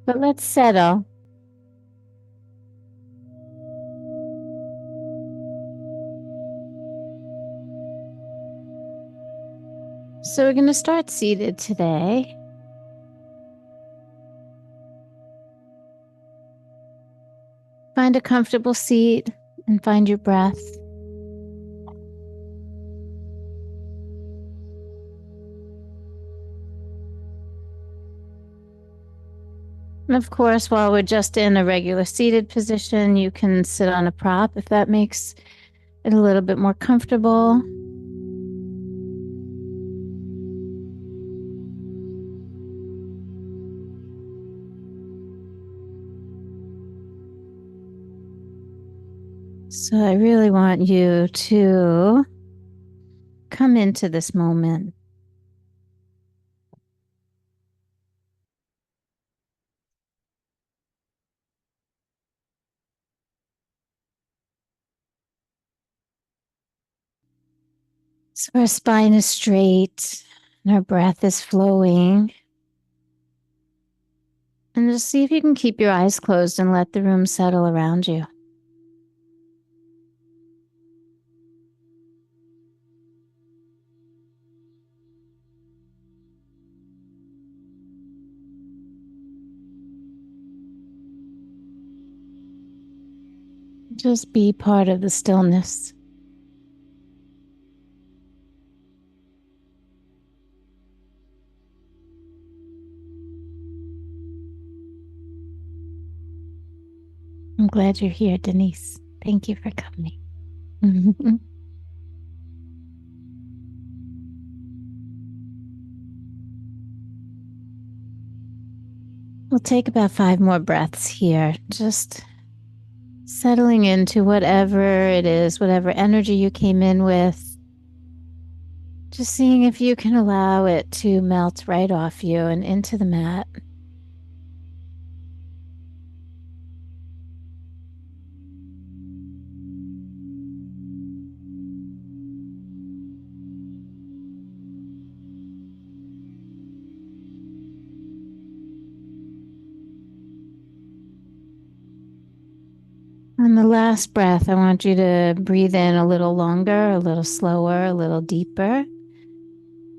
But let's settle. So we're going to start seated today. Find a comfortable seat and find your breath. And of course, while we're just in a regular seated position, you can sit on a prop if that makes it a little bit more comfortable. So I really want you to come into this moment. So our spine is straight and our breath is flowing. And just see if you can keep your eyes closed and let the room settle around you. Just be part of the stillness. I'm glad you're here, Denise. Thank you for coming. We'll take about 5 more breaths here, just settling into whatever it is, whatever energy you came in with. Just seeing if you can allow it to melt right off you and into the mat. On the last breath, I want you to breathe in a little longer, a little slower, a little deeper.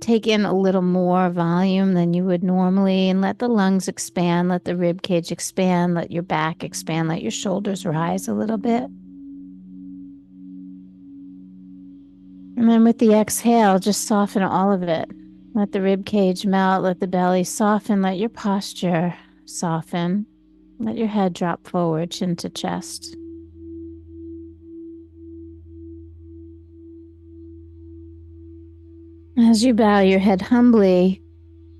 Take in a little more volume than you would normally and let the lungs expand, let the rib cage expand, let your back expand, let your shoulders rise a little bit. And then with the exhale, just soften all of it. Let the rib cage melt, let the belly soften, let your posture soften. Let your head drop forward, chin to chest. As you bow your head humbly,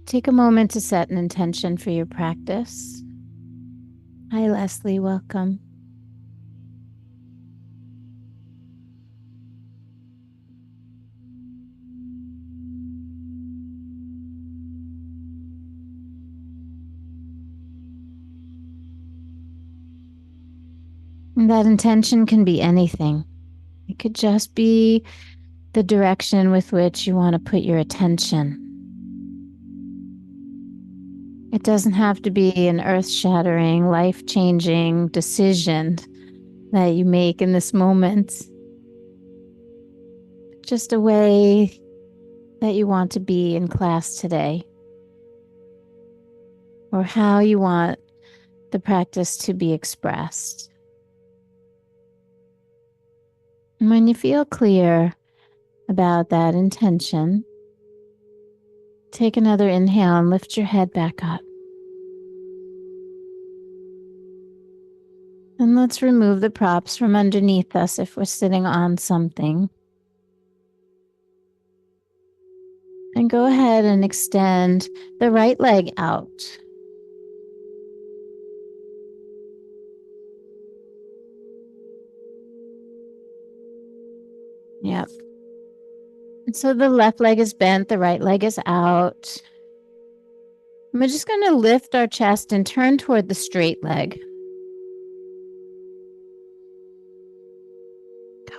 take a moment to set an intention for your practice. Hi, Leslie. Welcome. And that intention can be anything. It could just be the direction with which you want to put your attention. It doesn't have to be an earth-shattering, life-changing decision that you make in this moment. Just a way that you want to be in class today, or how you want the practice to be expressed. And when you feel clear about that intention, take another inhale and lift your head back up. And let's remove the props from underneath us if we're sitting on something. And go ahead and extend the right leg out. Yep. And so the left leg is bent, the right leg is out. And we're just going to lift our chest and turn toward the straight leg. Go.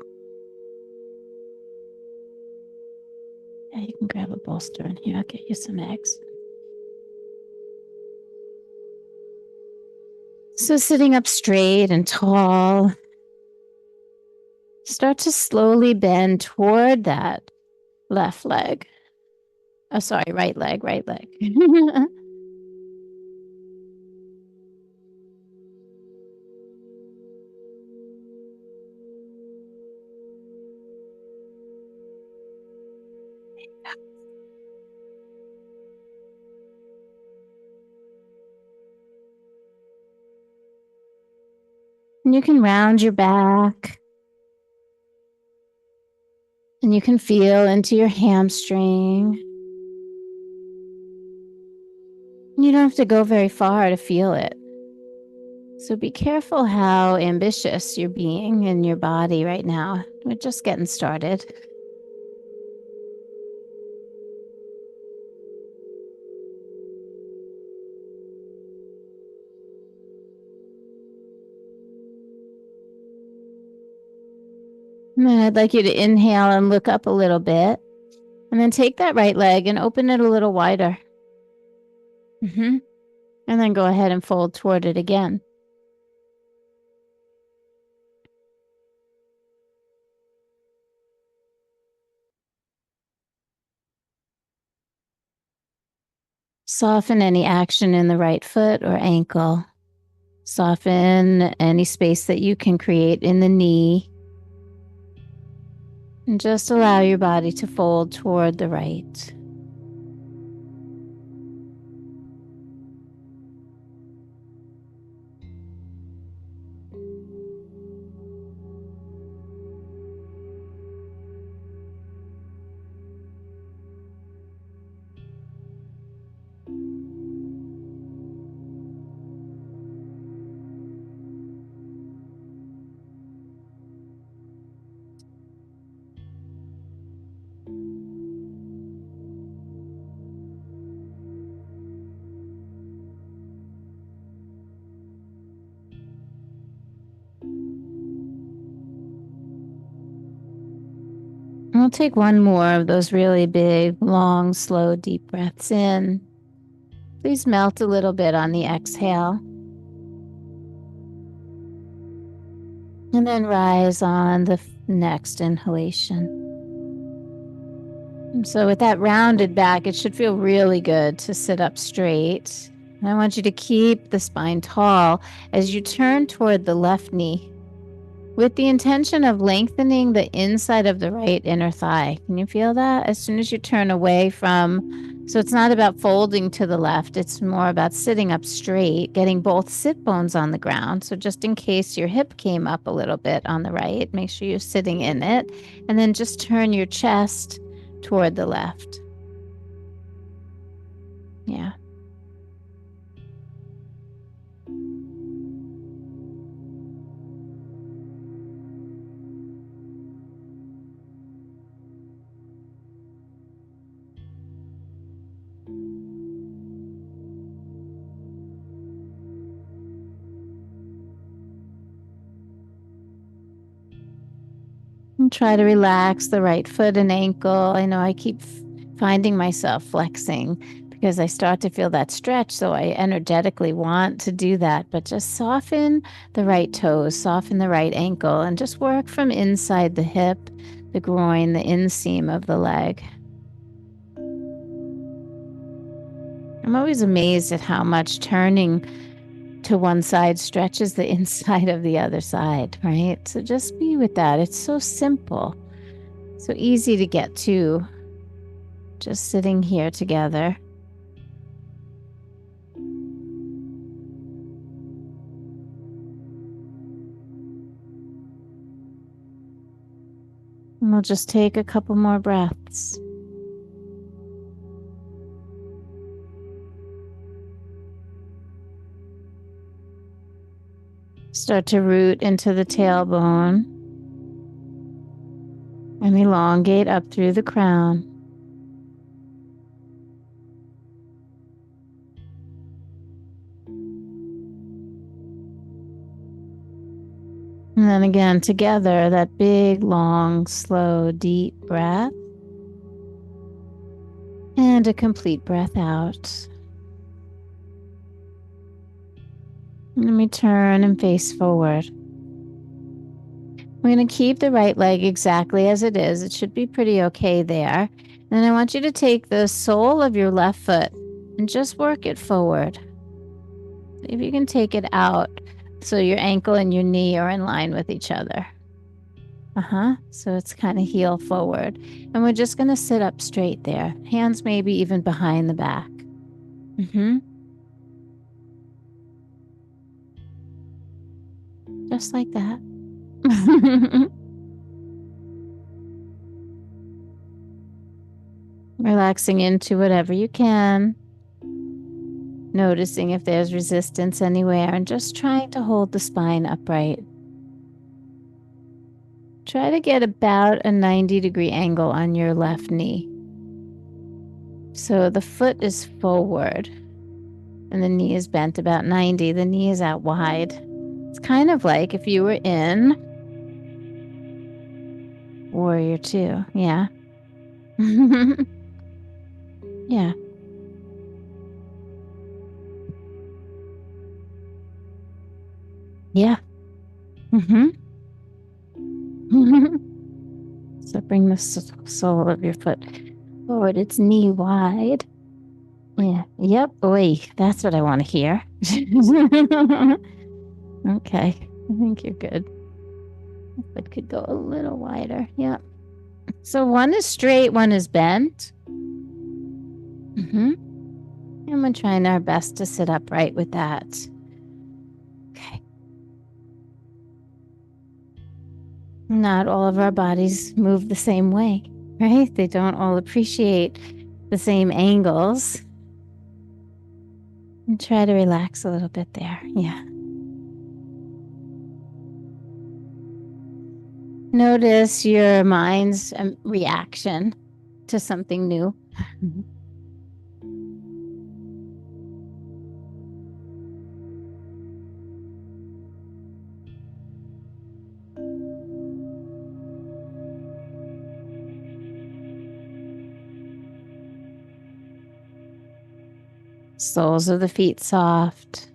Yeah, you can grab a bolster in here. I'll get you some eggs. So sitting up straight and tall, start to slowly bend toward that left leg. Oh, sorry, right leg, right leg. And you can round your back and you can feel into your hamstring. You don't have to go very far to feel it. So be careful how ambitious you're being in your body right now. We're just getting started. And then I'd like you to inhale and look up a little bit. And then take that right leg and open it a little wider. Mm-hmm. And then go ahead and fold toward it again. Soften any action in the right foot or ankle. Soften any space that you can create in the knee. And just allow your body to fold toward the right. And we'll take one more of those really big, long, slow, deep breaths in. Please melt a little bit on the exhale. And then rise on the next inhalation. And so with that rounded back, it should feel really good to sit up straight. And I want you to keep the spine tall as you turn toward the left knee with the intention of lengthening the inside of the right inner thigh. Can you feel that? As soon as you turn away from, so it's not about folding to the left, it's more about sitting up straight, getting both sit bones on the ground. So just in case your hip came up a little bit on the right, make sure you're sitting in it. And then just turn your chest toward the left. Yeah. And try to relax the right foot and ankle. I know I keep finding myself flexing because I start to feel that stretch. So I energetically want to do that, but just soften the right toes, soften the right ankle, and just work from inside the hip, the groin, the inseam of the leg. I'm always amazed at how much turning to one side stretches the inside of the other side, right? So just be with that. It's so simple, so easy to get to, just sitting here together. And we'll just take a couple more breaths. Start to root into the tailbone and elongate up through the crown. And then again, together, that big, long, slow, deep breath. And a complete breath out. Let me turn and face forward. We're going to keep the right leg exactly as it is. It should be pretty okay there. And then I want you to take the sole of your left foot and just work it forward. If you can take it out so your ankle and your knee are in line with each other. So it's kind of heel forward. And we're just going to sit up straight there. Hands maybe even behind the back. Just like that. Relaxing into whatever you can. Noticing if there's resistance anywhere and just trying to hold the spine upright. Try to get about a 90-degree angle on your left knee. So the foot is forward and the knee is bent about 90. The knee is out wide. It's kind of like if you were in Warrior Two. Yeah. Yeah. Yeah. So bring the sole of your foot forward. It's knee wide. Yeah. Yep. Oi, that's what I want to hear. Okay. I think you're good. It could go a little wider. Yeah. So one is straight, one is bent. And we're trying our best to sit upright with that. Okay. Not all of our bodies move the same way, right? They don't all appreciate the same angles. And try to relax a little bit there. Yeah. Notice your mind's reaction to something new. Soles of the feet soft.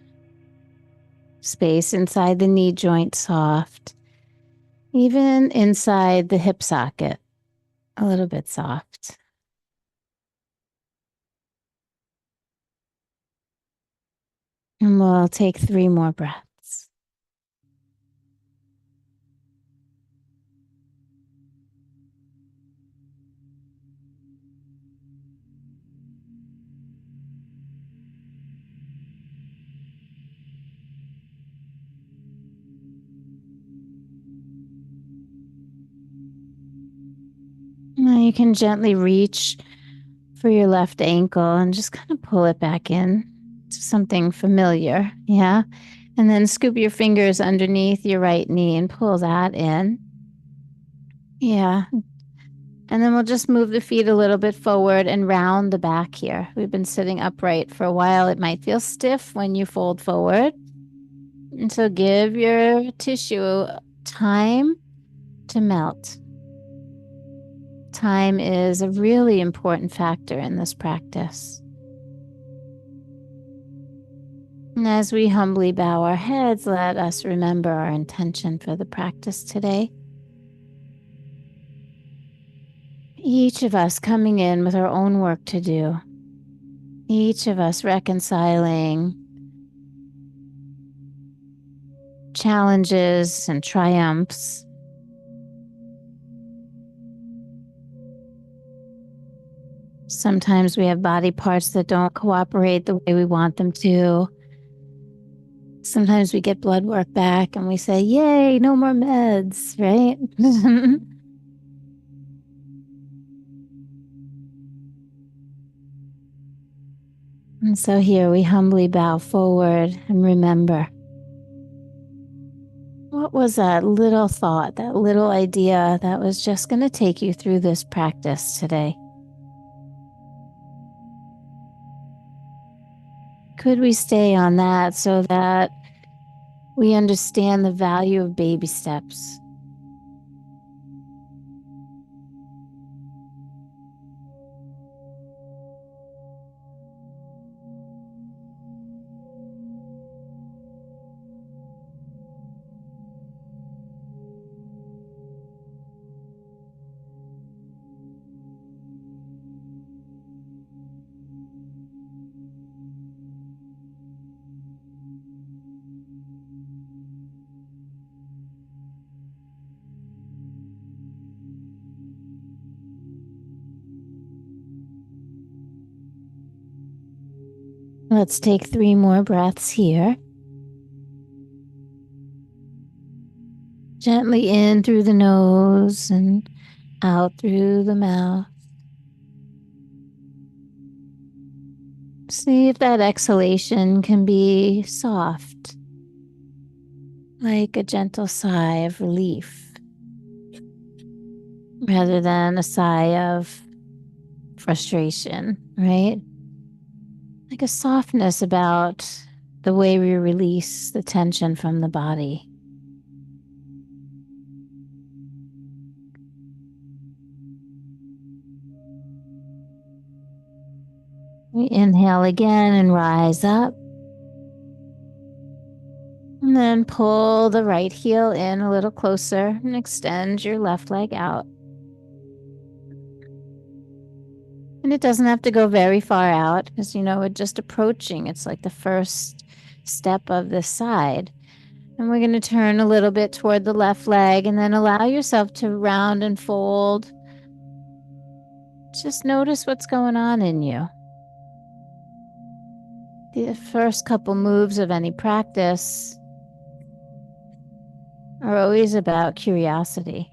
Space inside the knee joint soft. Even inside the hip socket, a little bit soft. And we'll take 3 more breaths. Now you can gently reach for your left ankle and just kind of pull it back in to something familiar. Yeah. And then scoop your fingers underneath your right knee and pull that in. Yeah. And then we'll just move the feet a little bit forward and round the back here. We've been sitting upright for a while. It might feel stiff when you fold forward. And so give your tissue time to melt. Time is a really important factor in this practice. And as we humbly bow our heads, let us remember our intention for the practice today. Each of us coming in with our own work to do. Each of us reconciling challenges and triumphs. Sometimes we have body parts that don't cooperate the way we want them to. Sometimes we get blood work back and we say, yay, no more meds, right? And so here we humbly bow forward and remember, what was that little thought, that little idea that was just going to take you through this practice today? Could we stay on that so that we understand the value of baby steps? Let's take 3 more breaths here. Gently in through the nose and out through the mouth. See if that exhalation can be soft, like a gentle sigh of relief, rather than a sigh of frustration, right? Like a softness about the way we release the tension from the body. We inhale again and rise up. And then pull the right heel in a little closer and extend your left leg out. And it doesn't have to go very far out because, we're just approaching. It's like the first step of this side. And we're going to turn a little bit toward the left leg and then allow yourself to round and fold. Just notice what's going on in you. The first couple moves of any practice are always about curiosity.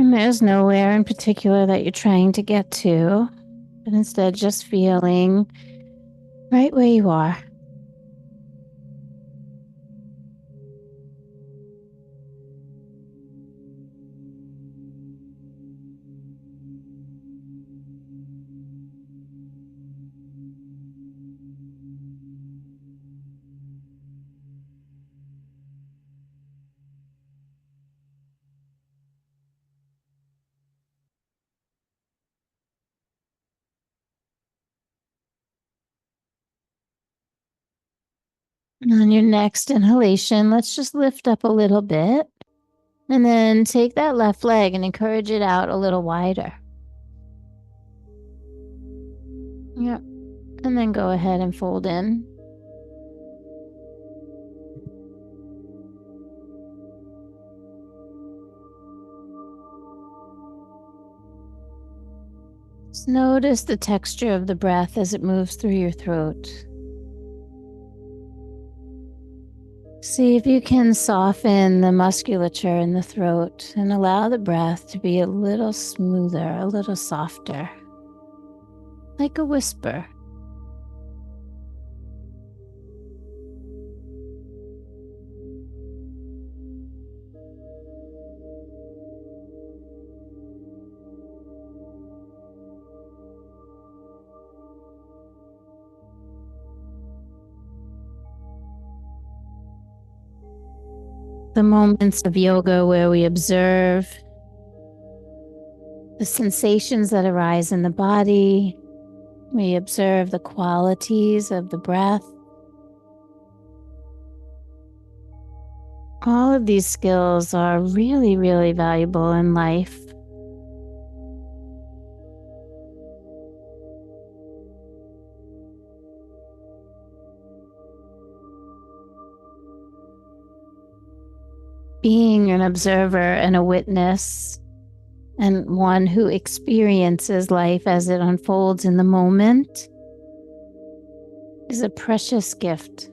And there's nowhere in particular that you're trying to get to, but instead just feeling right where you are. And on your next inhalation, let's just lift up a little bit and then take that left leg and encourage it out a little wider. Yep. And then go ahead and fold in. Just notice the texture of the breath as it moves through your throat. See if you can soften the musculature in the throat and allow the breath to be a little smoother, a little softer, like a whisper. The moments of yoga where we observe the sensations that arise in the body, we observe the qualities of the breath. All of these skills are really, really valuable in life. Being an observer and a witness, and one who experiences life as it unfolds in the moment, is a precious gift.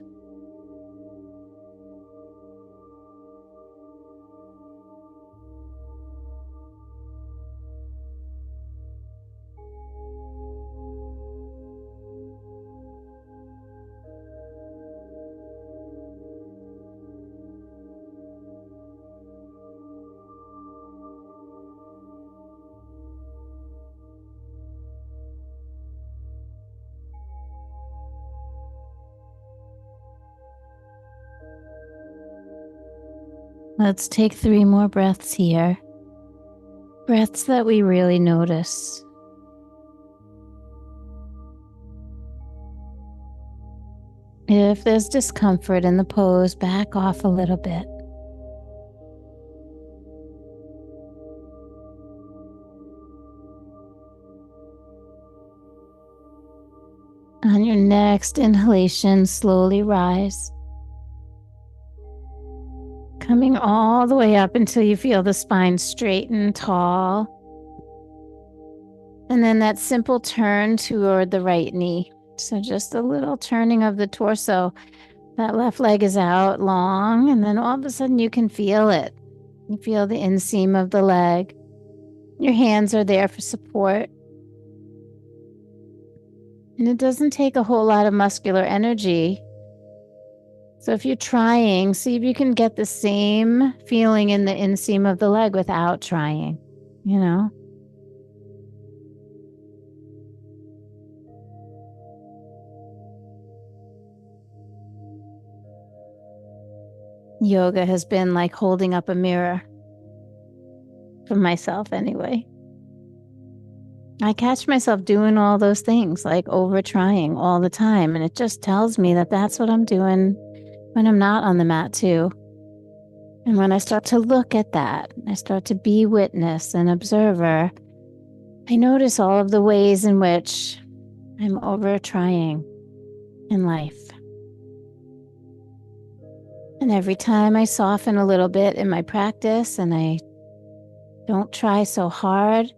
Let's take 3 more breaths here. Breaths that we really notice. If there's discomfort in the pose, back off a little bit. On your next inhalation, slowly rise. Coming all the way up until you feel the spine straight and tall. And then that simple turn toward the right knee. So just a little turning of the torso. That left leg is out long, and then all of a sudden you can feel it. You feel the inseam of the leg. Your hands are there for support. And it doesn't take a whole lot of muscular energy. So if you're trying, see if you can get the same feeling in the inseam of the leg without trying, you know? Yoga has been like holding up a mirror for myself anyway. I catch myself doing all those things, like over trying all the time. And it just tells me that that's what I'm doing when I'm not on the mat too. And when I start to look at that, I start to be witness and observer, I notice all of the ways in which I'm over trying in life. And every time I soften a little bit in my practice and I don't try so hard,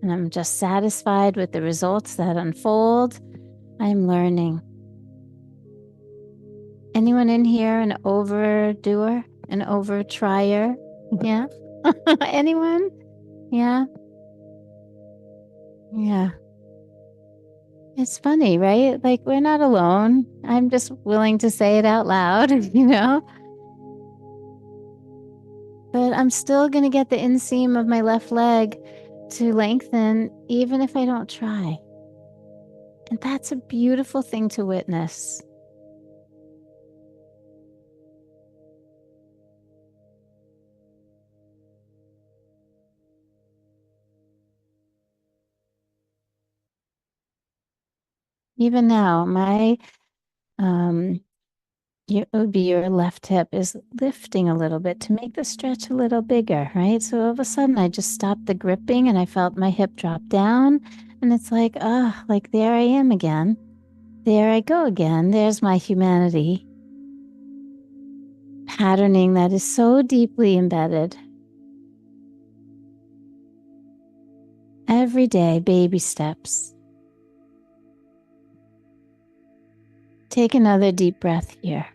and I'm just satisfied with the results that unfold, I'm learning. Anyone in here an overdoer, an over-trier? Yeah? Anyone? Yeah? Yeah. It's funny, right? Like, we're not alone. I'm just willing to say it out loud, you know? But I'm still going to get the inseam of my left leg to lengthen, even if I don't try. And that's a beautiful thing to witness. Even now, it would be your left hip is lifting a little bit to make the stretch a little bigger, right? So all of a sudden I just stopped the gripping and I felt my hip drop down. And it's like, like there I am again. There I go again. There's my humanity. Patterning that is so deeply embedded. Every day, baby steps. Take another deep breath here.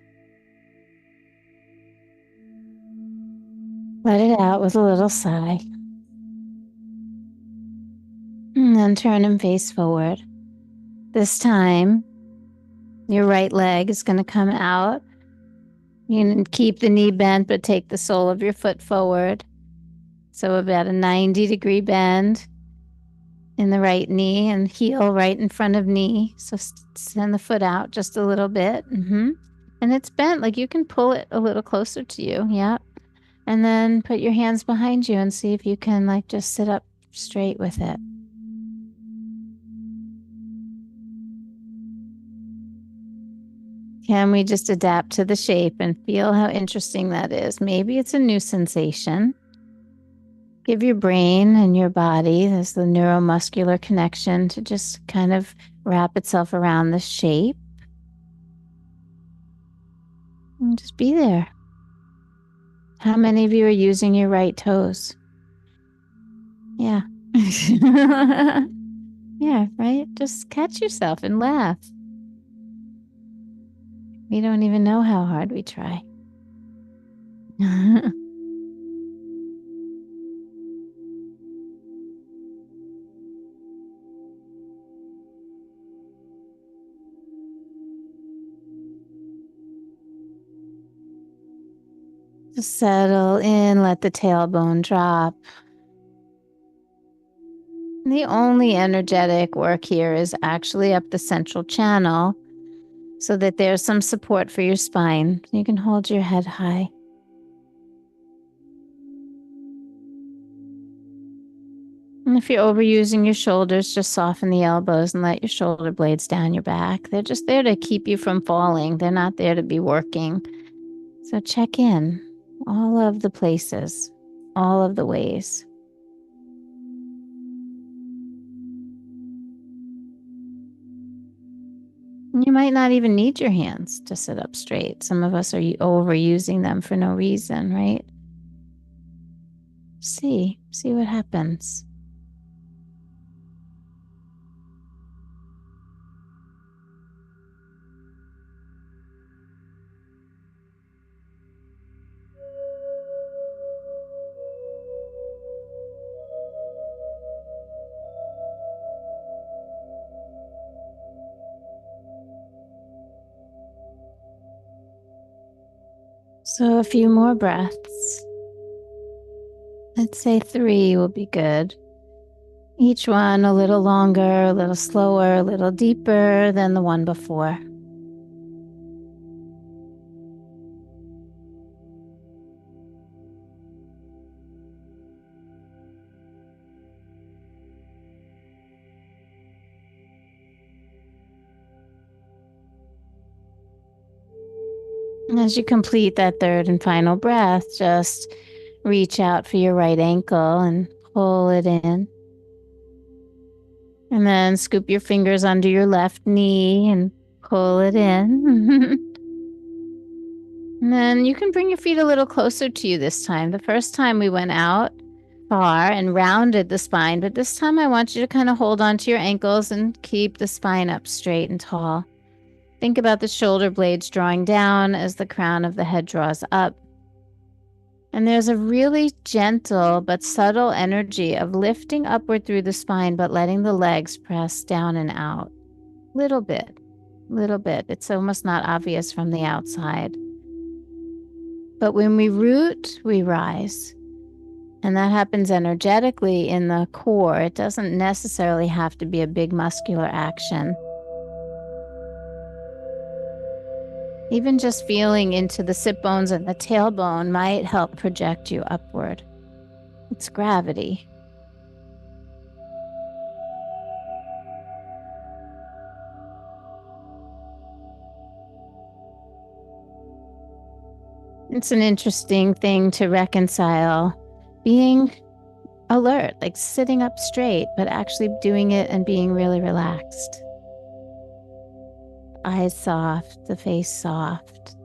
Let it out with a little sigh. And then turn and face forward. This time, your right leg is going to come out. You can keep the knee bent, but take the sole of your foot forward. So about a 90-degree bend in the right knee and heel right in front of knee. So send the foot out just a little bit. And it's bent, like you can pull it a little closer to you. Yeah. And then put your hands behind you and see if you can like just sit up straight with it. Can we just adapt to the shape and feel how interesting that is? Maybe it's a new sensation. Give your brain and your body, there's the neuromuscular connection to just kind of wrap itself around the shape. And just be there. How many of you are using your right toes? Yeah. Yeah, right? Just catch yourself and laugh. We don't even know how hard we try. Just settle in, let the tailbone drop. The only energetic work here is actually up the central channel so that there's some support for your spine. You can hold your head high. And if you're overusing your shoulders, just soften the elbows and let your shoulder blades down your back. They're just there to keep you from falling. They're not there to be working. So check in all of the places, all of the ways. You might not even need your hands to sit up straight. Some of us are overusing them for no reason, right? See what happens. So a few more breaths. Let's say 3 will be good. Each one a little longer, a little slower, a little deeper than the one before. And as you complete that third and final breath, just reach out for your right ankle and pull it in. And then scoop your fingers under your left knee and pull it in. And then you can bring your feet a little closer to you this time. The first time we went out far and rounded the spine, but this time I want you to kind of hold on to your ankles and keep the spine up straight and tall. Think about the shoulder blades drawing down as the crown of the head draws up. And there's a really gentle but subtle energy of lifting upward through the spine, but letting the legs press down and out. Little bit. It's almost not obvious from the outside. But when we root, we rise. And that happens energetically in the core. It doesn't necessarily have to be a big muscular action. Even just feeling into the sit bones and the tailbone might help project you upward. It's gravity. It's an interesting thing to reconcile being alert, like sitting up straight, but actually doing it and being really relaxed. Eyes soft, the face soft.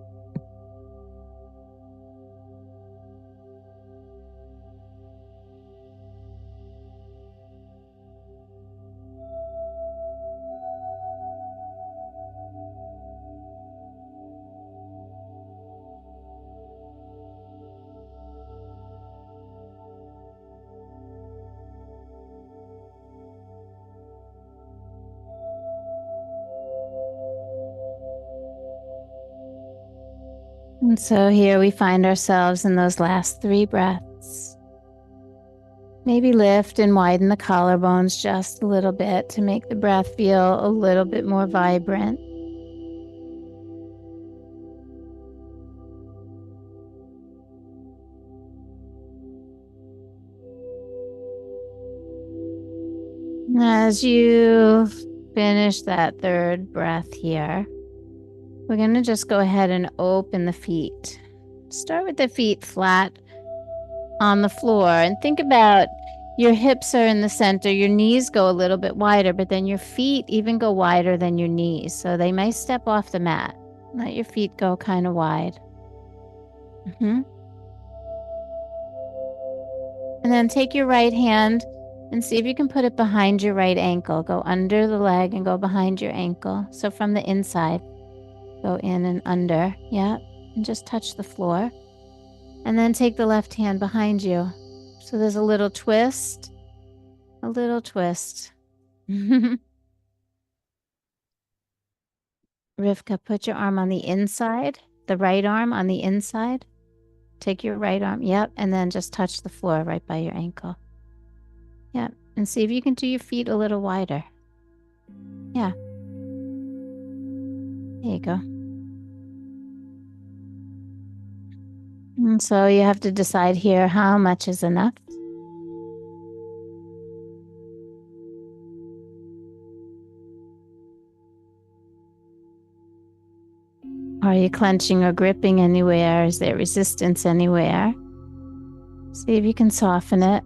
And so here we find ourselves in those last 3 breaths. Maybe lift and widen the collarbones just a little bit to make the breath feel a little bit more vibrant. As you finish that 3rd breath here, we're going to just go ahead and open the feet. Start with the feet flat on the floor and think about your hips are in the center, your knees go a little bit wider, but then your feet even go wider than your knees. So they may step off the mat. Let your feet go kind of wide. And then take your right hand and see if you can put it behind your right ankle. Go under the leg and go behind your ankle. So from the inside, go in and under. Yeah. And just touch the floor. And then take the left hand behind you. So there's a little twist. A little twist. Rivka, put your arm on the inside. The right arm on the inside. Take your right arm. Yep. And then just touch the floor right by your ankle. Yep. And see if you can do your feet a little wider. Yeah. There you go. And so you have to decide here how much is enough. Are you clenching or gripping anywhere? Is there resistance anywhere? See if you can soften it.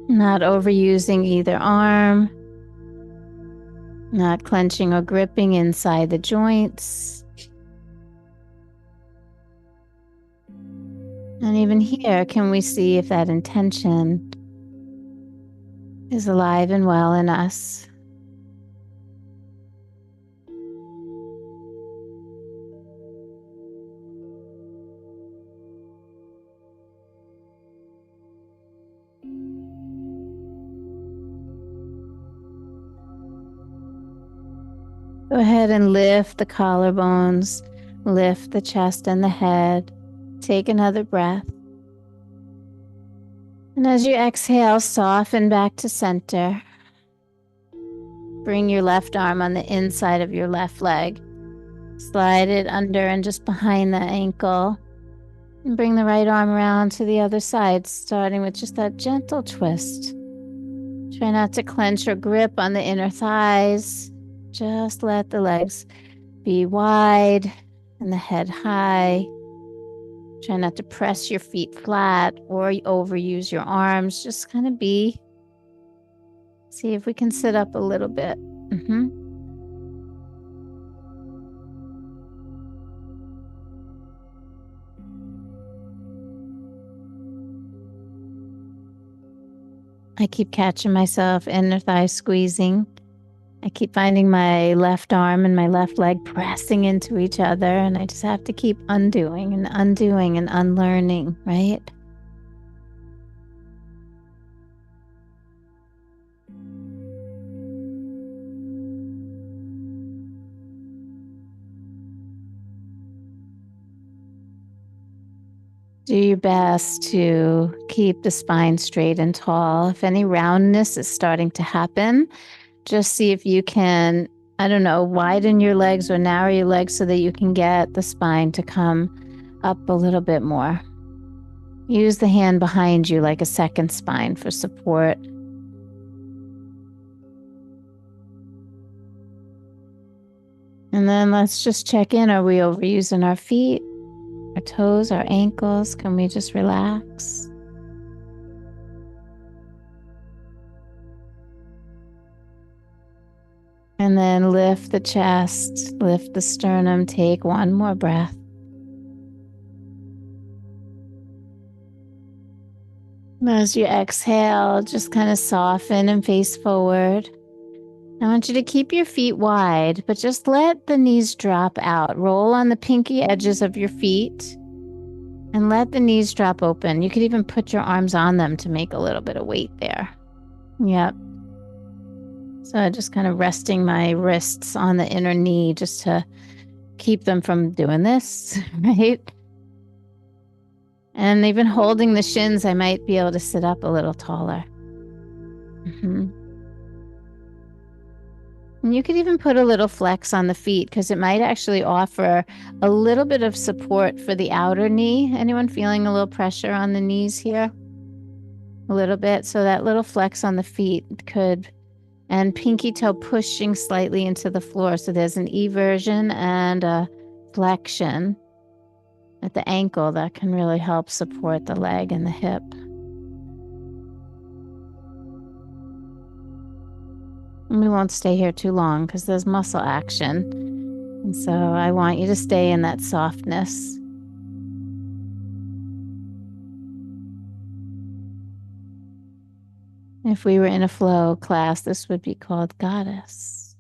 Not overusing either arm. Not clenching or gripping inside the joints. And even here, can we see if that intention is alive and well in us? Go ahead and lift the collarbones, lift the chest and the head. Take another breath. And as you exhale, soften back to center. Bring your left arm on the inside of your left leg. Slide it under and just behind the ankle. And bring the right arm around to the other side, starting with just that gentle twist. Try not to clench or grip on the inner thighs. Just let the legs be wide and the head high. Try not to press your feet flat or overuse your arms. Just kind of be. See if we can sit up a little bit. I keep catching myself inner thigh squeezing. I keep finding my left arm and my left leg pressing into each other, and I just have to keep undoing and undoing and unlearning, right? Do your best to keep the spine straight and tall. If any roundness is starting to happen, just see if you can, widen your legs or narrow your legs so that you can get the spine to come up a little bit more. Use the hand behind you like a second spine for support. And then let's just check in. Are we overusing our feet, our toes, our ankles? Can we just relax? And then lift the chest, lift the sternum, take one more breath. As you exhale, just kind of soften and face forward. I want you to keep your feet wide, but just let the knees drop out. Roll on the pinky edges of your feet and let the knees drop open. You could even put your arms on them to make a little bit of weight there. Yep. So just kind of resting my wrists on the inner knee just to keep them from doing this, right? And even holding the shins, I might be able to sit up a little taller. And you could even put a little flex on the feet because it might actually offer a little bit of support for the outer knee. Anyone feeling a little pressure on the knees here? A little bit. So that little flex on the feet could, and pinky toe pushing slightly into the floor. So there's an eversion and a flexion at the ankle that can really help support the leg and the hip. And we won't stay here too long because there's muscle action. And so I want you to stay in that softness. If we were in a flow class, this would be called Goddess.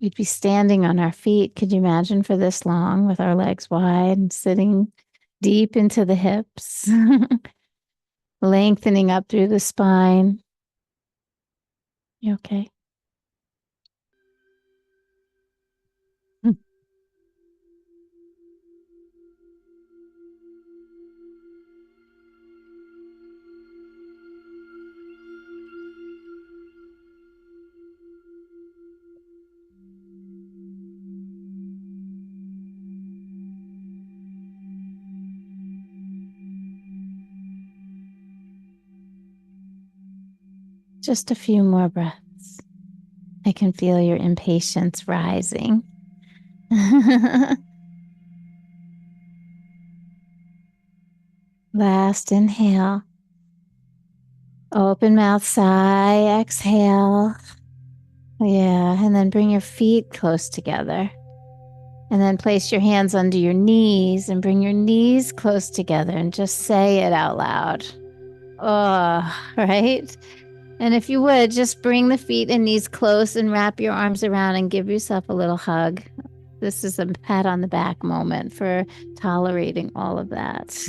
We'd be standing on our feet. Could you imagine for this long with our legs wide and sitting deep into the hips, lengthening up through the spine? You okay? Just a few more breaths. I can feel your impatience rising. Last inhale. Open mouth, sigh, exhale. Yeah, and then bring your feet close together. And then place your hands under your knees and bring your knees close together and just say it out loud. Oh, right? And if you would, just bring the feet and knees close and wrap your arms around and give yourself a little hug. This is a pat on the back moment for tolerating all of that.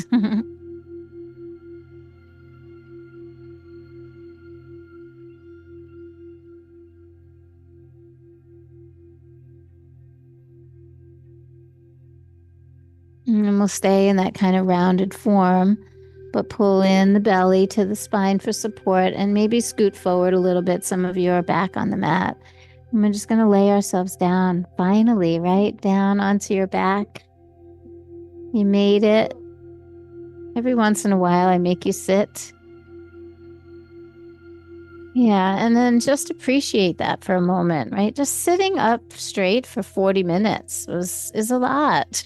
And we'll stay in that kind of rounded form, but pull in the belly to the spine for support and maybe scoot forward a little bit. Some of you are back on the mat. And we're just going to lay ourselves down, finally, right down onto your back. You made it. Every once in a while, I make you sit. Yeah, and then just appreciate that for a moment, right? Just sitting up straight for 40 minutes is a lot,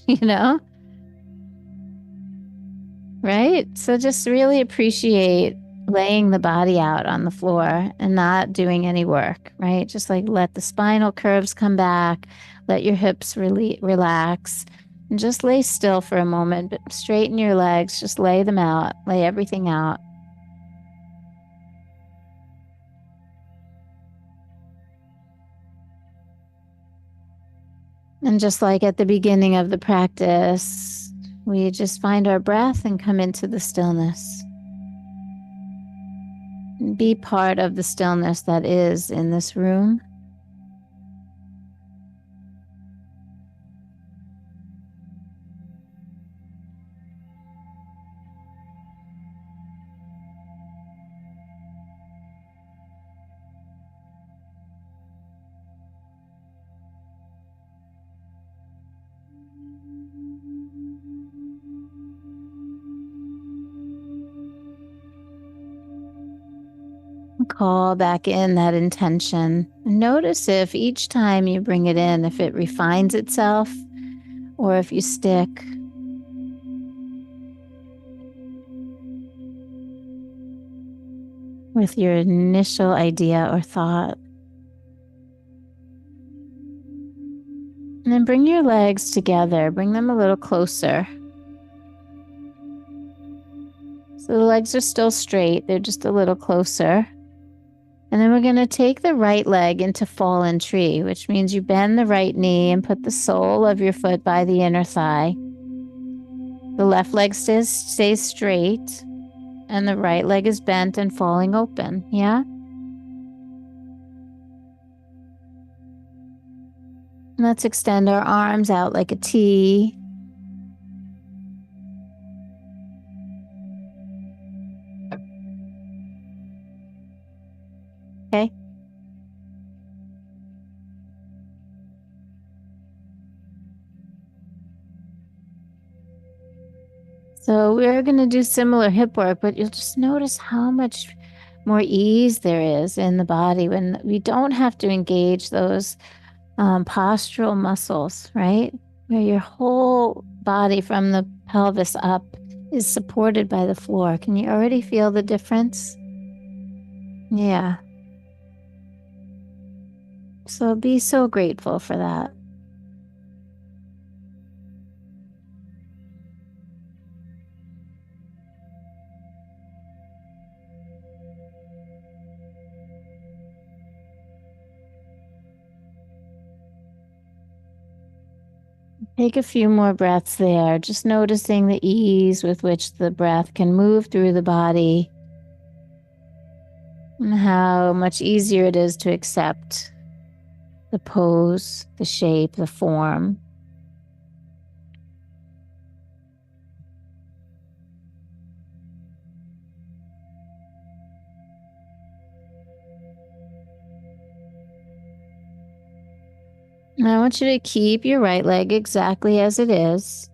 right? So just really appreciate laying the body out on the floor and not doing any work, right? Just like let the spinal curves come back, let your hips really relax, and just lay still for a moment, but straighten your legs, just lay them out, lay everything out. And just like at the beginning of the practice, we just find our breath and come into the stillness. Be part of the stillness that is in this room. Call back in that intention. Notice if each time you bring it in, if it refines itself or if you stick. With your initial idea or thought. And then bring your legs together, bring them a little closer. So the legs are still straight, they're just a little closer. And then we're going to take the right leg into fallen tree, which means you bend the right knee and put the sole of your foot by the inner thigh. The left leg stays straight, and the right leg is bent and falling open. Yeah? Let's extend our arms out like a T. Okay. So we're going to do similar hip work, but you'll just notice how much more ease there is in the body when we don't have to engage those postural muscles, right? Where your whole body from the pelvis up is supported by the floor. Can you already feel the difference? Yeah. So be so grateful for that. Take a few more breaths there, just noticing the ease with which the breath can move through the body and how much easier it is to accept the pose, the shape, the form. And I want you to keep your right leg exactly as it is,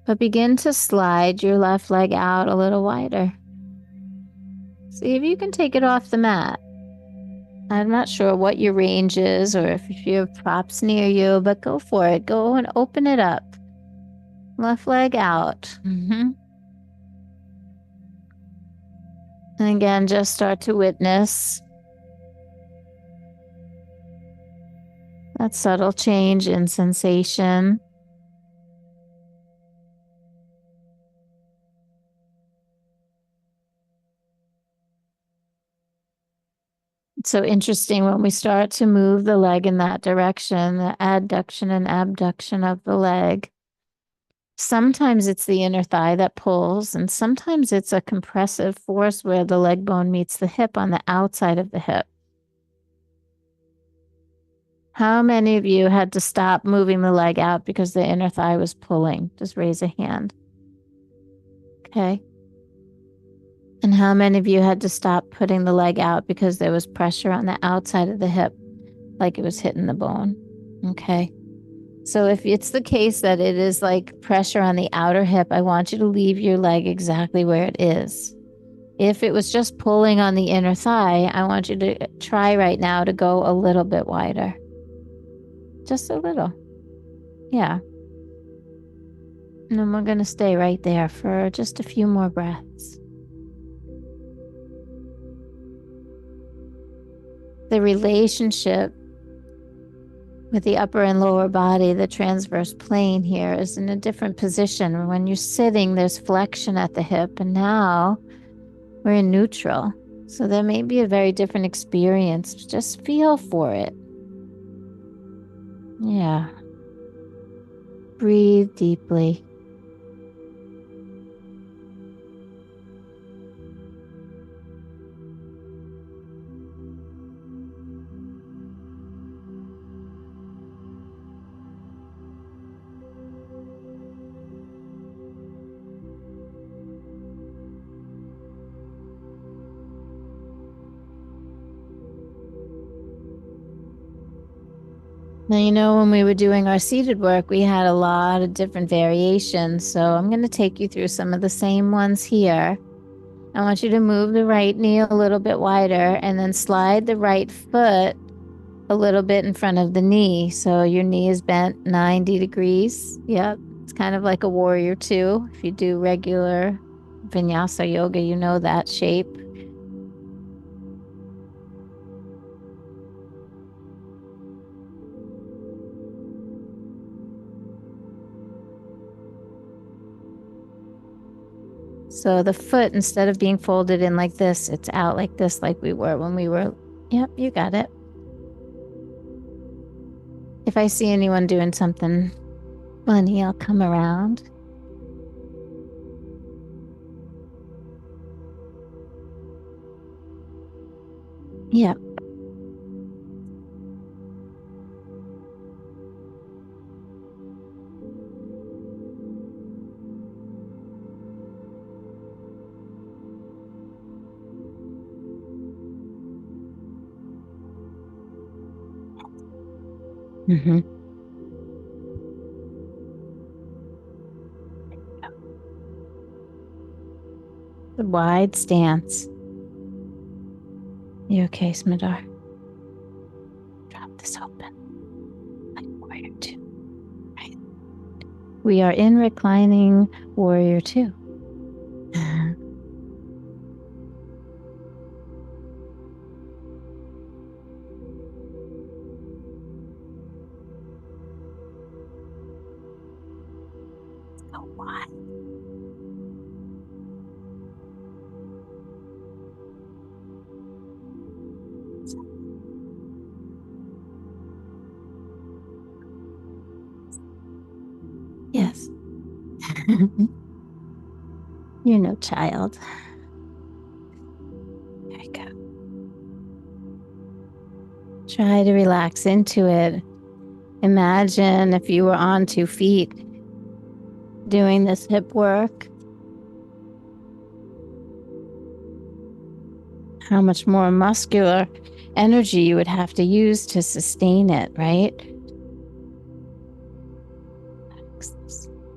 but begin to slide your left leg out a little wider. See if you can take it off the mat. I'm not sure what your range is or if you have props near you, but go for it. Go and open it up. Left leg out. And again, just start to witness that subtle change in sensation. It's so interesting when we start to move the leg in that direction, the adduction and abduction of the leg. Sometimes it's the inner thigh that pulls, and sometimes it's a compressive force where the leg bone meets the hip on the outside of the hip. How many of you had to stop moving the leg out because the inner thigh was pulling? Just raise a hand. Okay. And how many of you had to stop putting the leg out because there was pressure on the outside of the hip, like it was hitting the bone? Okay. So if it's the case that it is like pressure on the outer hip, I want you to leave your leg exactly where it is. If it was just pulling on the inner thigh, I want you to try right now to go a little bit wider. Just a little. Yeah. And then we're going to stay right there for just a few more breaths. The relationship with the upper and lower body, the transverse plane here, is in a different position. When you're sitting, there's flexion at the hip, and now we're in neutral. So there may be a very different experience. Just feel for it. Yeah. Breathe deeply. Now, when we were doing our seated work, we had a lot of different variations. So I'm going to take you through some of the same ones here. I want you to move the right knee a little bit wider and then slide the right foot a little bit in front of the knee. So your knee is bent 90 degrees. Yep. It's kind of like a warrior two. If you do regular vinyasa yoga, you know that shape. So the foot, instead of being folded in like this, it's out like this, like we were when we were. Yep, you got it. If I see anyone doing something funny, I'll come around. Yep. Mm-hmm. The wide stance. You okay, Smadar? Drop this open. Like warrior two. Right. We are in reclining warrior two. So wide. You're no child. There you go. Try to relax into it. Imagine if you were on 2 feet doing this hip work, how much more muscular energy you would have to use to sustain it, right?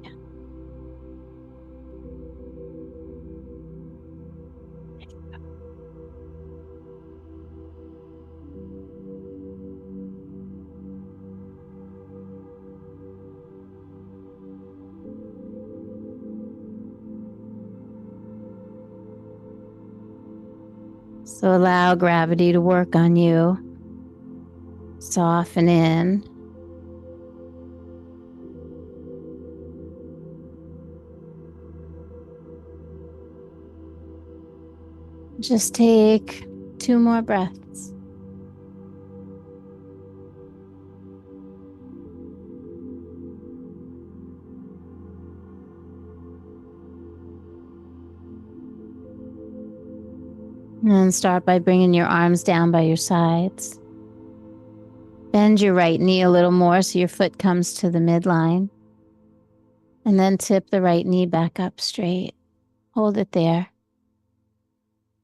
Yeah. So allow gravity to work on you. Soften in. Just take 2 more breaths. And then start by bringing your arms down by your sides. Bend your right knee a little more so your foot comes to the midline. And then tip the right knee back up straight. Hold it there.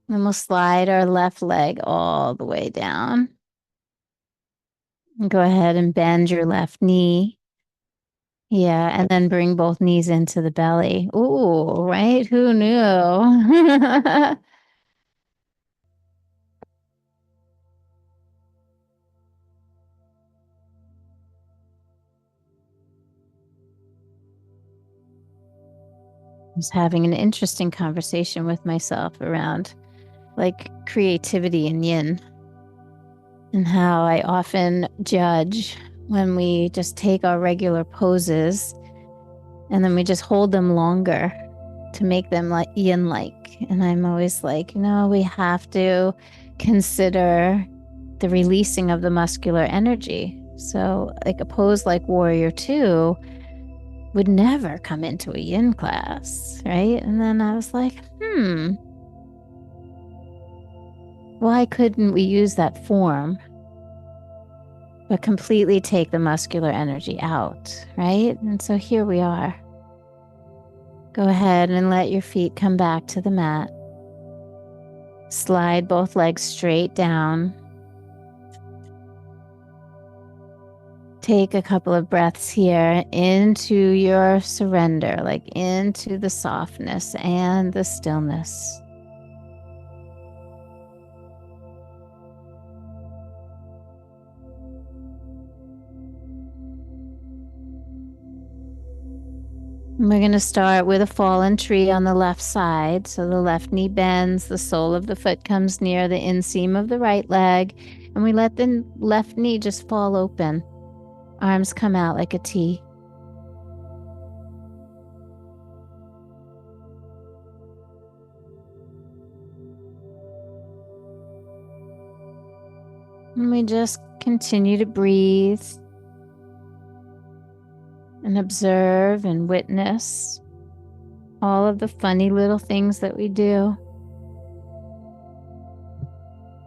Then we'll slide our left leg all the way down. And go ahead and bend your left knee. Yeah, and then bring both knees into the belly. Ooh, right? Who knew? I was having an interesting conversation with myself around like creativity and yin and how I often judge when we just take our regular poses and then we just hold them longer to make them like yin like. And I'm always like, no, we have to consider the releasing of the muscular energy. So, like a pose like Warrior Two would never come into a yin class, right? And then I was like, why couldn't we use that form, but completely take the muscular energy out, right? And so here we are. Go ahead and let your feet come back to the mat. Slide both legs straight down. Take a couple of breaths here into your surrender, like into the softness and the stillness. And we're going to start with a fallen tree on the left side. So the left knee bends, the sole of the foot comes near the inseam of the right leg, and we let the left knee just fall open. Arms come out like a T. And we just continue to breathe and observe and witness all of the funny little things that we do.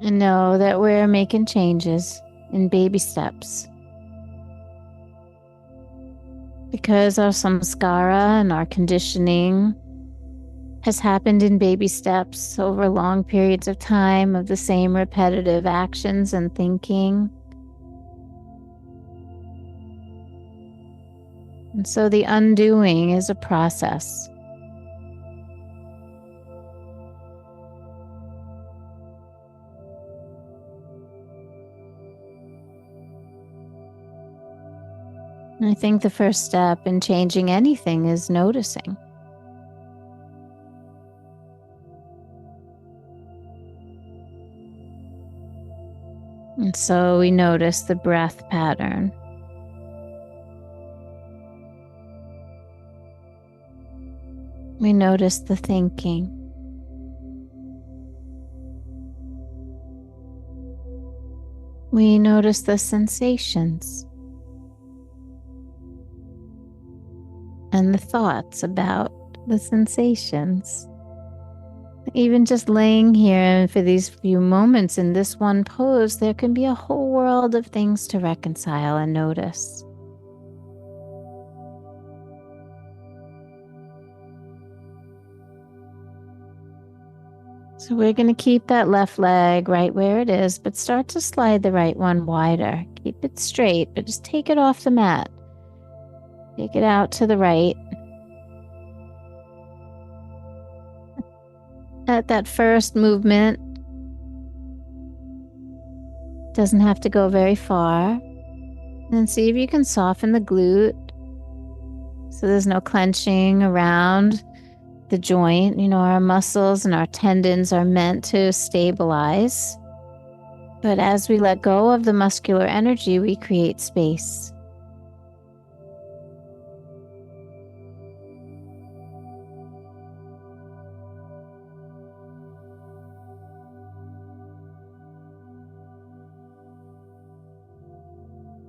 And know that we're making changes in baby steps. Because our samskara and our conditioning has happened in baby steps over long periods of time of the same repetitive actions and thinking. And so the undoing is a process. And I think the first step in changing anything is noticing. And so we notice the breath pattern. We notice the thinking. We notice the sensations. and the thoughts about the sensations. Even just laying here for these few moments in this one pose, there can be a whole world of things to reconcile and notice. So we're going to keep that left leg right where it is, but start to slide the right one wider. Keep it straight, but just take it off the mat. Take it out to the right. At that first movement, doesn't have to go very far. And then see if you can soften the glute so there's no clenching around the joint. You know, our muscles and our tendons are meant to stabilize. But as we let go of the muscular energy, we create space.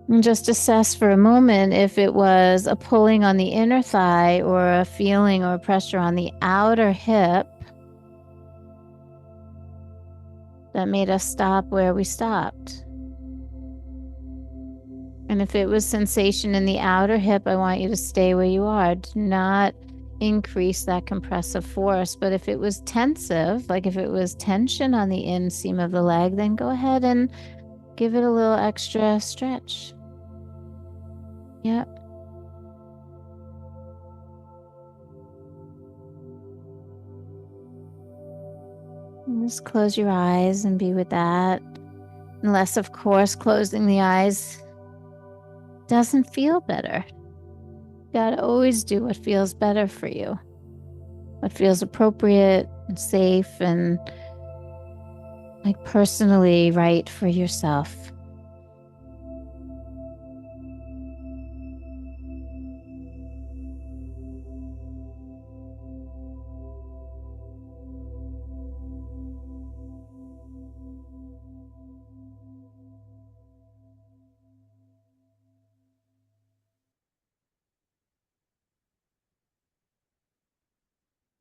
And just assess for a moment if it was a pulling on the inner thigh or a feeling or pressure on the outer hip that made us stop where we stopped. And if it was sensation in the outer hip, I want you to stay where you are. Do not increase that compressive force. But if it was tensive, like if it was tension on the inseam of the leg, then go ahead and give it a little extra stretch. Yep. And just close your eyes and be with that. Unless, of course, closing the eyes doesn't feel better. You gotta always do what feels better for you, what feels appropriate and safe and like personally right for yourself.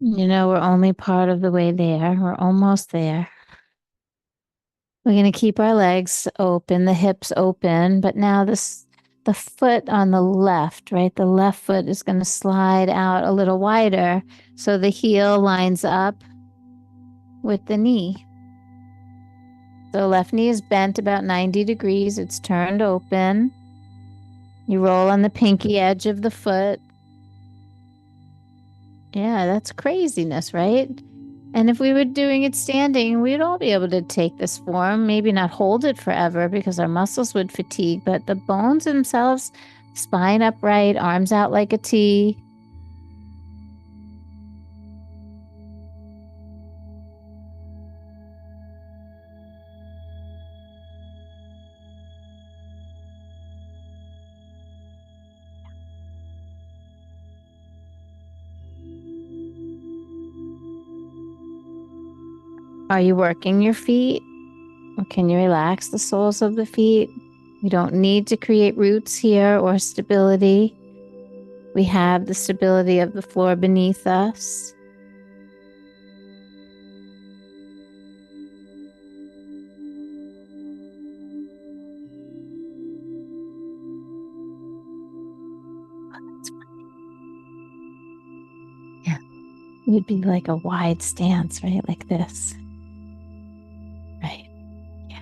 You know, we're only part of the way there. We're almost there. We're going to keep our legs open, the hips open, but now the foot on the left, right? The left foot is going to slide out a little wider so the heel lines up with the knee. So left knee is bent about 90 degrees. It's turned open. You roll on the pinky edge of the foot. Yeah, that's craziness, right? And if we were doing it standing, we'd all be able to take this form, maybe not hold it forever because our muscles would fatigue, but the bones themselves, spine upright, arms out like a T. Are you working your feet? Or can you relax the soles of the feet? We don't need to create roots here or stability. We have the stability of the floor beneath us. Yeah, it would be like a wide stance, right? Like this. Right. Yeah.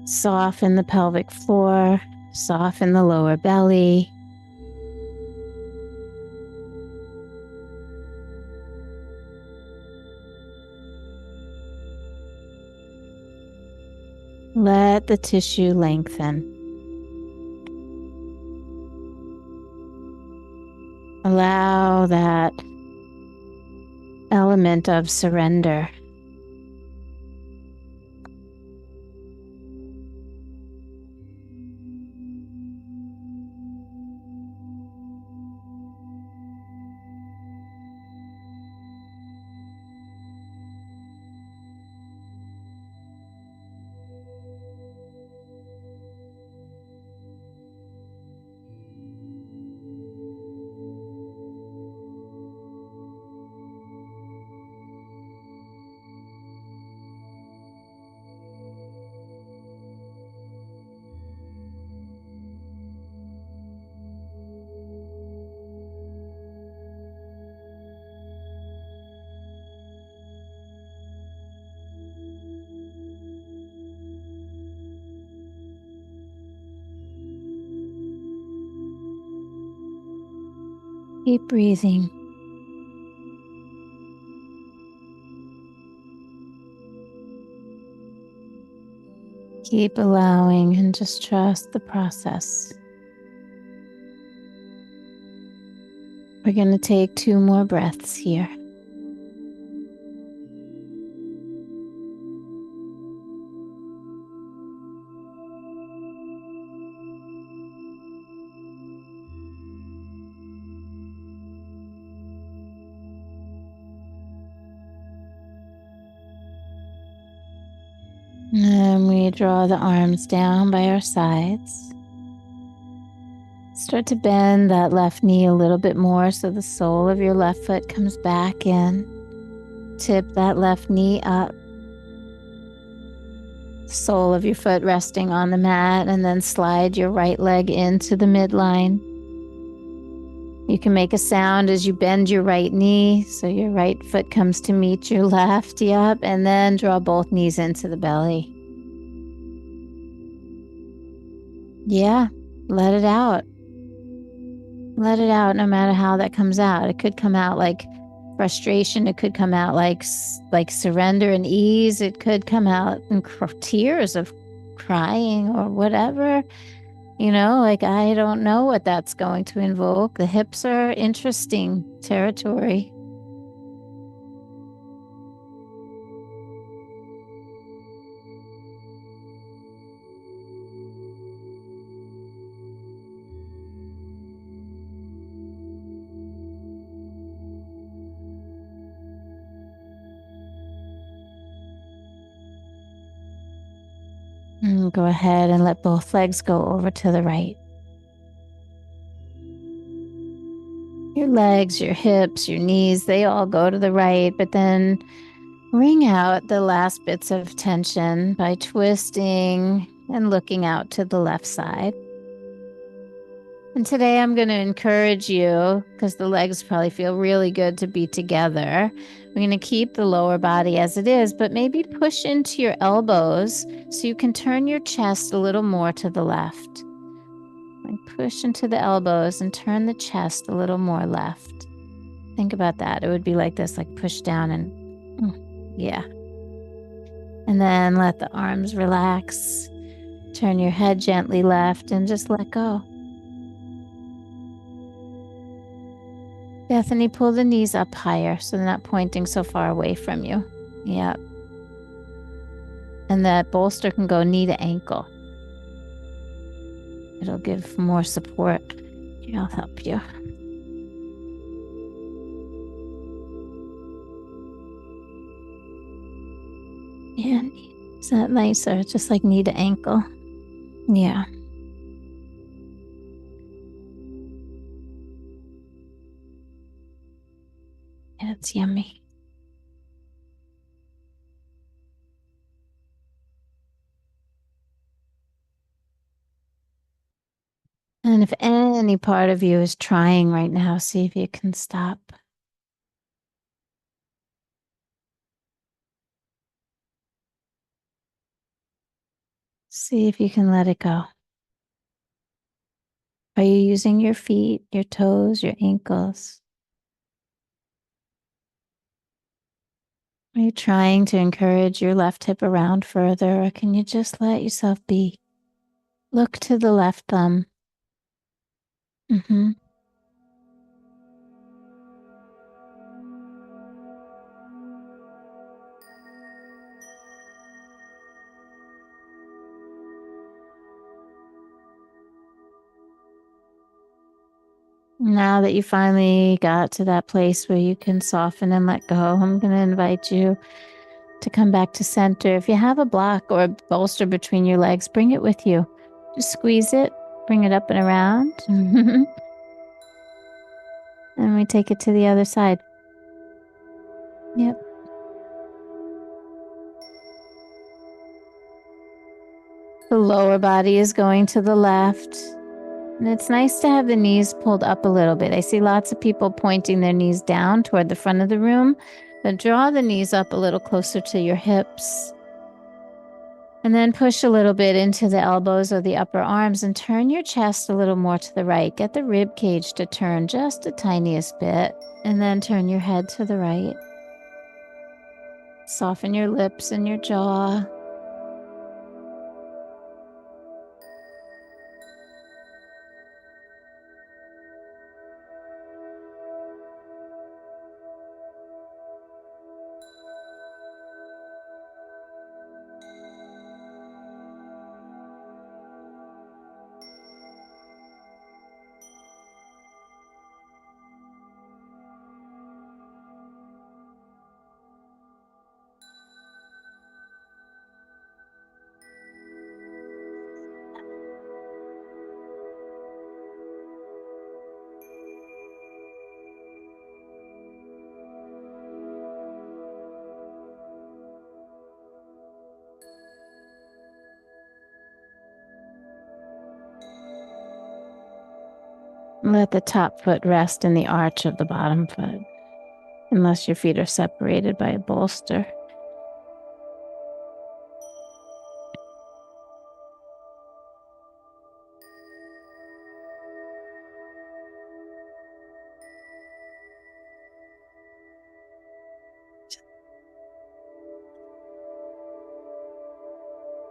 Soften the pelvic floor, soften the lower belly. Let the tissue lengthen. Allow that element of surrender. Keep breathing. Keep allowing and just trust the process. We're going to take 2 more breaths here. And we draw the arms down by our sides. Start to bend that left knee a little bit more so the sole of your left foot comes back in. Tip that left knee up. Sole of your foot resting on the mat, and then slide your right leg into the midline. You can make a sound as you bend your right knee so your right foot comes to meet your left. Yep, and then draw both knees into the belly. Yeah, let it out. Let it out no matter how that comes out. It could come out like frustration. It could come out like surrender and ease. It could come out in tears of crying or whatever. Like I don't know what that's going to invoke. The hips are interesting territory. And go ahead and let both legs go over to the right. Your legs, your hips, your knees, they all go to the right, but then wring out the last bits of tension by twisting and looking out to the left side. And today I'm going to encourage you, because the legs probably feel really good to be together. We're going to keep the lower body as it is, but maybe push into your elbows so you can turn your chest a little more to the left. Like push into the elbows and turn the chest a little more left. Think about that. It would be like this, like push down and yeah. And then let the arms relax. Turn your head gently left and just let go. Bethany, pull the knees up higher so they're not pointing so far away from you. Yep. And that bolster can go knee to ankle. It'll give more support. Here, I'll help you. Yeah, is that nicer? Just like knee to ankle. Yeah. Yeah, it's yummy. And if any part of you is trying right now, see if you can stop. See if you can let it go. Are you using your feet, your toes, your ankles? Are you trying to encourage your left hip around further, or can you just let yourself be? Look to the left thumb. Now that you finally got to that place where you can soften and let go, I'm going to invite you to come back to center. If you have a block or a bolster between your legs, bring it with you. Just squeeze it, bring it up and around. And we take it to the other side. Yep. The lower body is going to the left. And it's nice to have the knees pulled up a little bit. I see lots of people pointing their knees down toward the front of the room, but draw the knees up a little closer to your hips. And then push a little bit into the elbows or the upper arms and turn your chest a little more to the right. Get the rib cage to turn just the tiniest bit, and then turn your head to the right. Soften your lips and your jaw. Let the top foot rest in the arch of the bottom foot, unless your feet are separated by a bolster.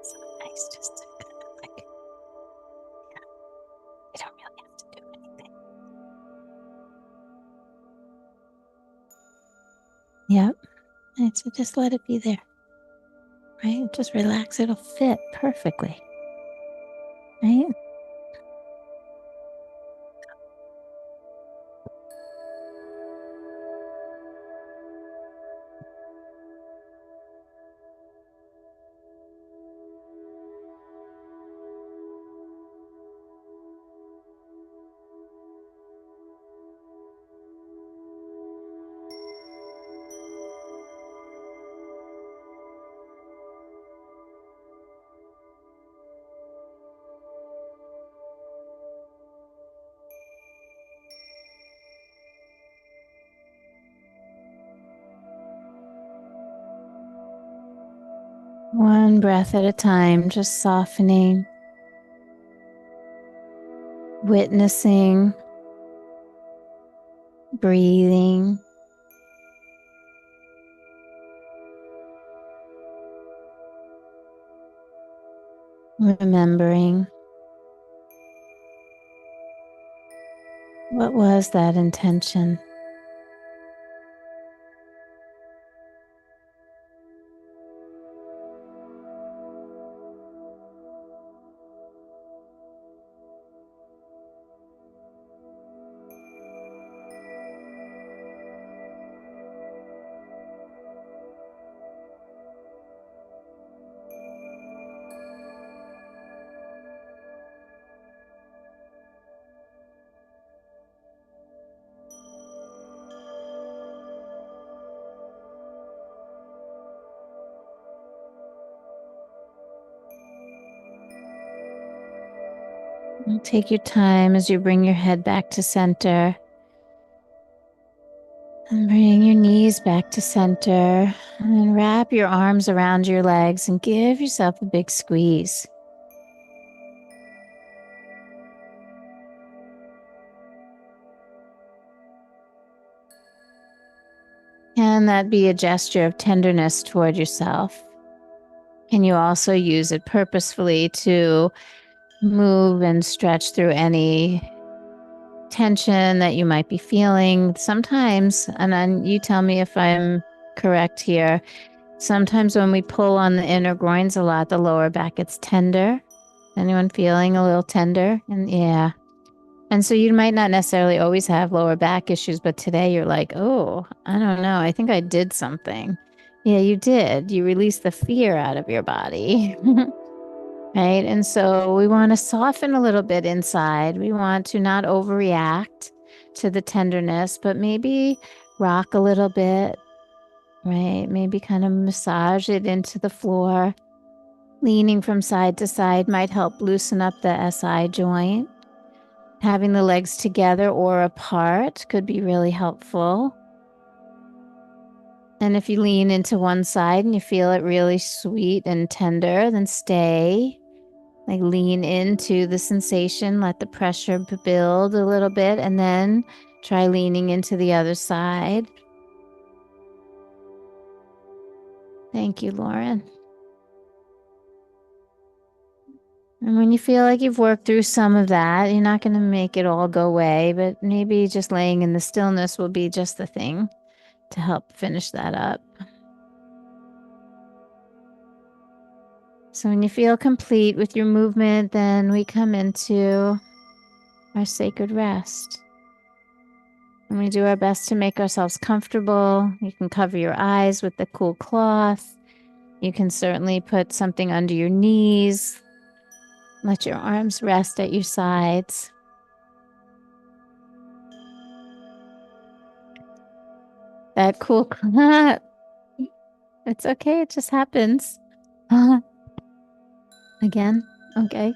So nice, just to kind of like, yeah, you don't really have to do anything. Yep. Right, so just let it be there. Right? Just relax. It'll fit perfectly. Right? One breath at a time, just softening, witnessing, breathing. Remembering, what was that intention? And take your time as you bring your head back to center. And bring your knees back to center. And then wrap your arms around your legs and give yourself a big squeeze. Can that be a gesture of tenderness toward yourself? Can you also use it purposefully to move and stretch through any tension that you might be feeling? Sometimes, and then you tell me if I'm correct here, sometimes when we pull on the inner groins a lot, the lower back gets tender. Anyone feeling a little tender? And yeah. And so you might not necessarily always have lower back issues, but today you're like, oh, I don't know. I think I did something. Yeah, you did. You released the fear out of your body. Right. And so we want to soften a little bit inside. We want to not overreact to the tenderness, but maybe rock a little bit, right? Maybe kind of massage it into the floor. Leaning from side to side might help loosen up the SI joint. Having the legs together or apart could be really helpful. And if you lean into one side and you feel it really sweet and tender, then stay. Like lean into the sensation, let the pressure build a little bit, and then try leaning into the other side. Thank you, Lauren. And when you feel like you've worked through some of that, you're not going to make it all go away, but maybe just laying in the stillness will be just the thing to help finish that up. So when you feel complete with your movement, then we come into our sacred rest. And we do our best to make ourselves comfortable. You can cover your eyes with the cool cloth. You can certainly put something under your knees. Let your arms rest at your sides. That cool cloth. It's okay. It just happens. Again. Okay.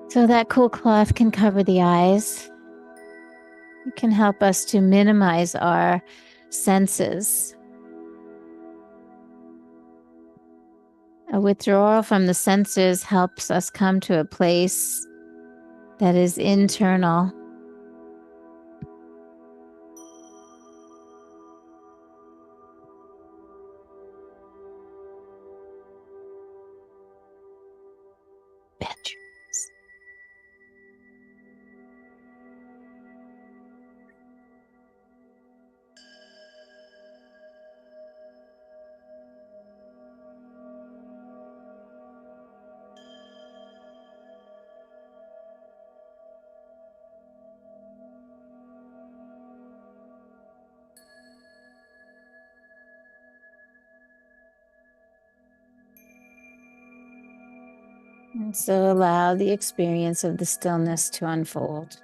So that cool cloth can cover the eyes. It can help us to minimize our senses. A withdrawal from the senses helps us come to a place that is internal. Bedrooms. And so allow the experience of the stillness to unfold.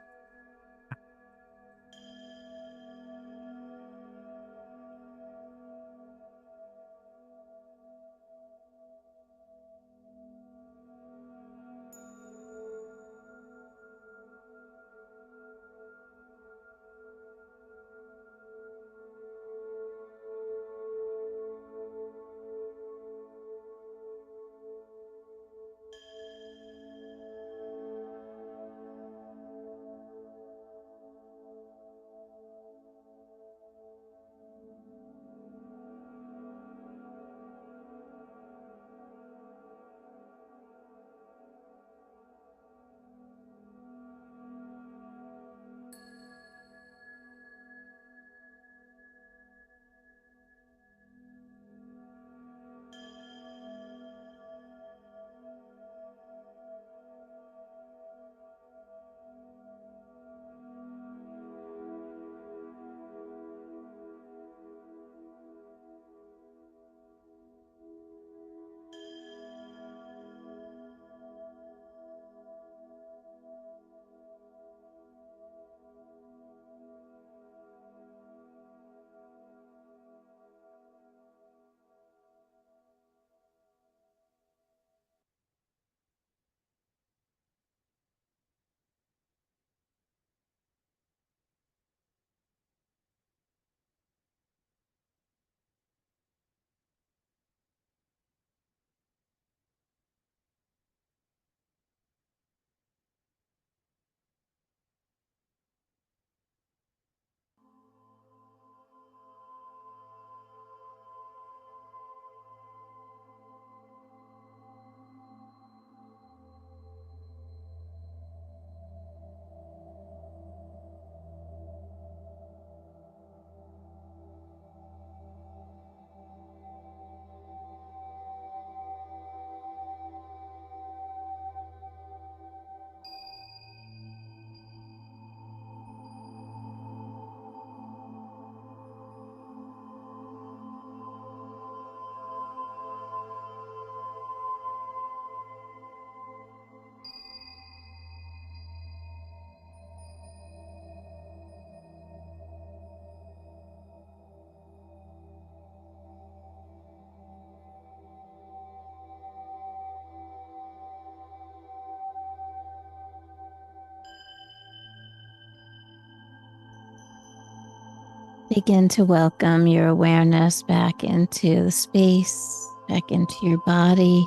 Begin to welcome your awareness back into the space, back into your body.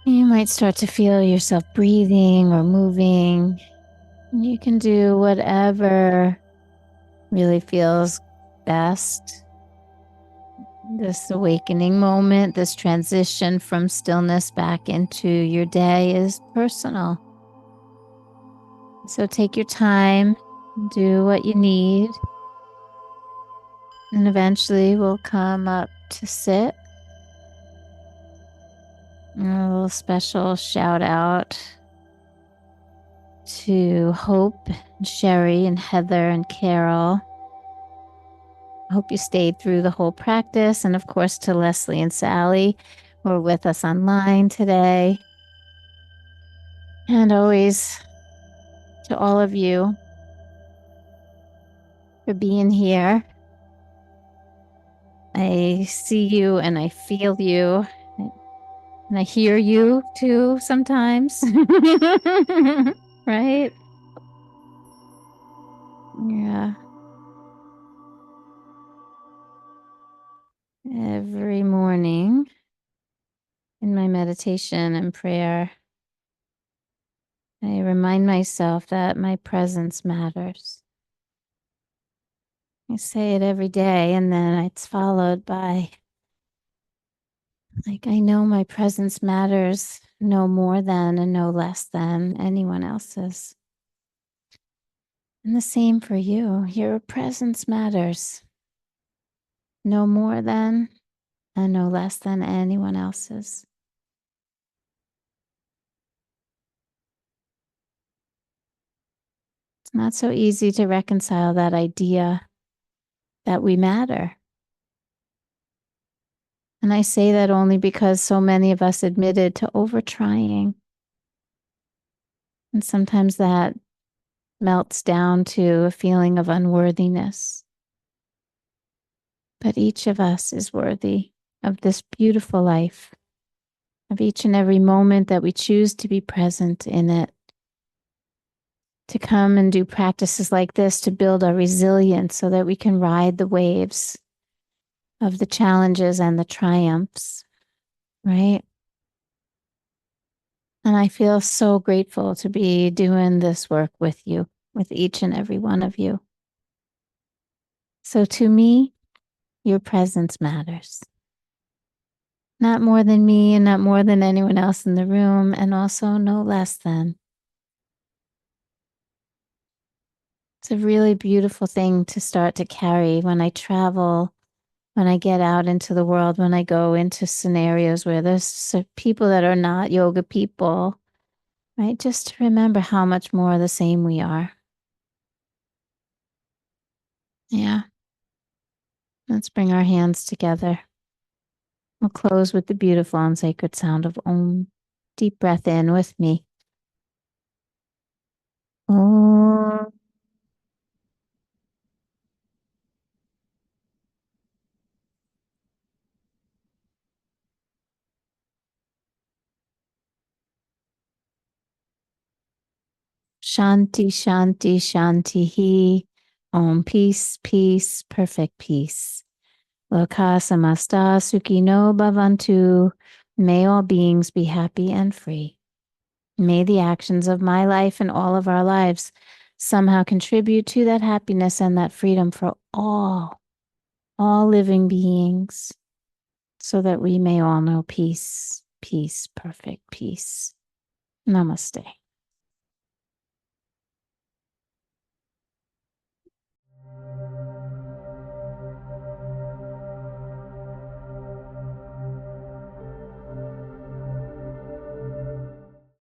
You might start to feel yourself breathing or moving. You can do whatever really feels best. This awakening moment, this transition from stillness back into your day is personal. So take your time, do what you need, and eventually we'll come up to sit. A little special shout out to Hope, and Sherry, and Heather, and Carol. I hope you stayed through the whole practice. And of course, to Leslie and Sally, who are with us online today. And always to all of you for being here. I see you and I feel you. And I hear you too sometimes. Right? Yeah. Every morning in my meditation and prayer, I remind myself that my presence matters. I say it every day, and then it's followed by, like, I know my presence matters no more than and no less than anyone else's. And the same for you. Your presence matters no more than and no less than anyone else's. It's not so easy to reconcile that idea that we matter. And I say that only because so many of us admitted to over trying. And sometimes that melts down to a feeling of unworthiness. But each of us is worthy of this beautiful life, of each and every moment that we choose to be present in it, to come and do practices like this to build our resilience so that we can ride the waves of the challenges and the triumphs, right? And I feel so grateful to be doing this work with you, with each and every one of you. So to me, your presence matters. Not more than me and not more than anyone else in the room, and also no less than. It's a really beautiful thing to start to carry when I travel, when I get out into the world, when I go into scenarios where there's people that are not yoga people, right? Just to remember how much more the same we are. Yeah. Let's bring our hands together. We'll close with the beautiful and sacred sound of Om. Deep breath in with me. Om. Shanti, Shanti, Shanti He. Om, peace, peace, perfect peace. Loka samasta sukhino bhavantu. May all beings be happy and free. May the actions of my life and all of our lives somehow contribute to that happiness and that freedom for all living beings, so that we may all know peace, peace, perfect peace. Namaste.